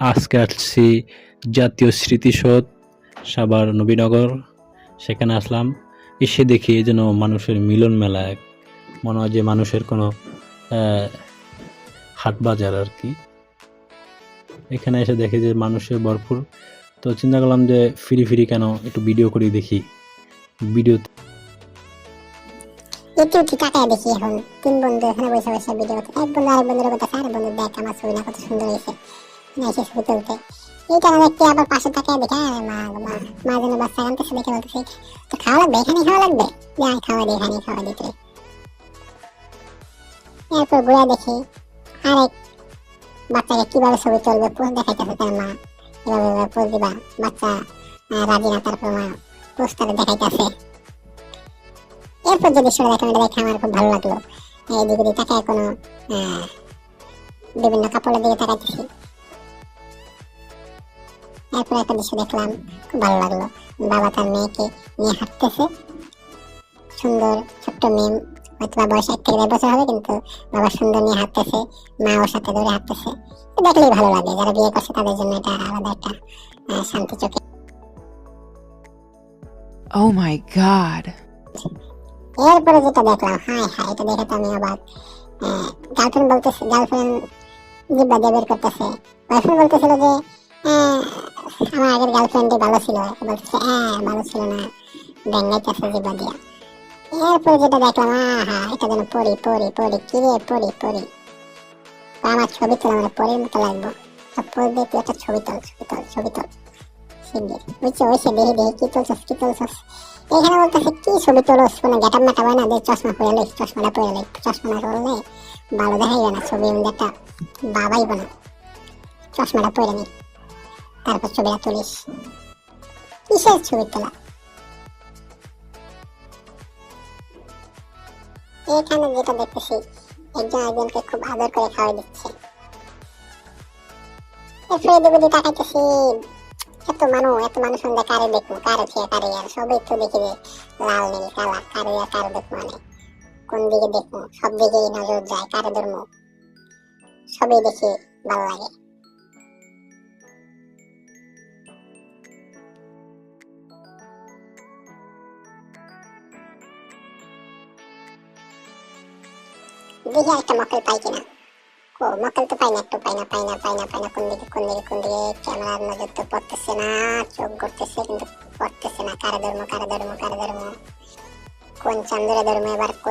আজকে আসছি জাতীয় স্মৃতিসৌধ সাভার নবীনগর, সেখানে আসলাম। এসে দেখি যেন মানুষের মিলন মেলা, এক মনে হয় যে মানুষের কোনো হাট বাজার আর কি। এখানে এসে দেখি যে মানুষের ভরপুর, তো চিন্তা করলাম যে ফিরি ফিরি কেন একটু ভিডিও করে দেখি। ভিডিও একটু একটু তাকায় দেখি এখন তিন বন্ধু এখানে বসে বসে ভিডিও করতে, এক বন্ধু আরেক বন্ধুর কথা, আরেক বন্ধু দেখ আমার ছবি না কত সুন্দর হয়েছে, এসে ছবি তুলতে। এইটা না দেখতে আবার পাশে তাকায় দেখে মা মা মা যেন বাচ্চা কানতেছে দেখে বলতেছে তো খাওয়া লাগবে, এখানে খাওয়া লাগবে, যাই খাওয়া দিই, এখানে খাওয়া দিতে। এরপর ঘুরে দেখি আরেক বাচ্চাকে কিভাবে ছবি তুলবে পোজ দেখাইতেছে তার মা, এভাবে এভাবে পোজ দিবা, বাচ্চা রাজি না, তারপর মা পোস্টারে দেখাইতেছে। এরপর যে দৃশ্যটা দেখলাম এটা দেখে আমার খুব ভালো লাগলো। এইদিকে দিয়ে তাকায় কোনো বিভিন্ন কাপড়ের দিকে তাকাইতেছি। এরপর একটা দৃশ্য দেখলাম, খুব ভালো লাগলো। বাবা তার মেয়েকে নিয়ে হাঁটতেছে, সুন্দর ছোট্ট মেয়ে, হয়তো বা বয়স 1 থেকে 1.5 বছর হবে, কিন্তু বাবা সুন্দর নিয়ে হাঁটতেছে, মা ওর সাথে দৌড়ে হাঁটতেছে। দেখলেই ভালো লাগে, যারা বিয়ে করছে তাদের জন্য এটা আলাদা একটা শান্তি চোখে। Oh my god. এরপরে যেটা দেখলাম, হাই হাই, এটা দেখে তো আমি অবাক। গার্লফ্রেন্ড বলতেছে, গার্লফ্রেন্ড জিব্বা দিয়ে বের করতেছে, বয়ফ্রেন্ড বলতেছিল যে আমার আগের গার্লফ্রেন্ডই ভালো ছিল, বলতেছে ভালো ছিল না, ব্যাঙ্গাইতেছে জিব্বা দিয়া। এরপরে যেটা দেখলাম, আহা এটা যেন পড়ি পড়ি পড়ি, কি রে পড়ি পড়ি, আমার ছবি তোলা, আমার পরির মতো লাগবো, সব দিয়ে তুই একটা ছবি তোল, ছবি তোল, ছবি তোল, শিগগির বুঝছো, ওই সে দেখি দেখি কি তুলছস, কি তুলছস। এখানে বলতেছে কি ছবি তোলস, কোনো গেটাপ মেটাপ হয় না, যে চশমা পরে লই, চশমাটা পরে লই, চশমা না করলে ভালো দেখাইবে না, ছবি এমনি একটা বাবাইব না, চশমাটা পরে নি, তারপর ছবিটা তুলিস। কিসের ছবি তোলা? এখানে যেটা দেখতেছি, একজন একজনকে খুব আদর করে খাওয়াই দিচ্ছে। এরপরে এদিকে তাকাইতেছি, এত মানুষ আমরা কারে দেখবো, কারে থেকে কারে, আর সবই তো দেখি যে লাল নীল কালা, কারে আর কারে দেখবো, মানে কোন দিকে দেখবো, সব দিকেই নজর যায়, কারে ধরবো, সবই দেখি ভালো লাগে। দেখি একটা মক্কেল পাই কিনা। ও মক্কেল তো পাই না, একটু পাই না, পাই না, পাই না, পাই না, কোন দিকে কোন দিকে কোন দিকে, ক্যামেরার নজর তো পড়তেছে না, চোখ করতেছে কিন্তু পড়তেছে না, কারে ধরবো, কারে ধরবো, কারে ধরবো, কোন চান্দরে ধরবো এবার, কোন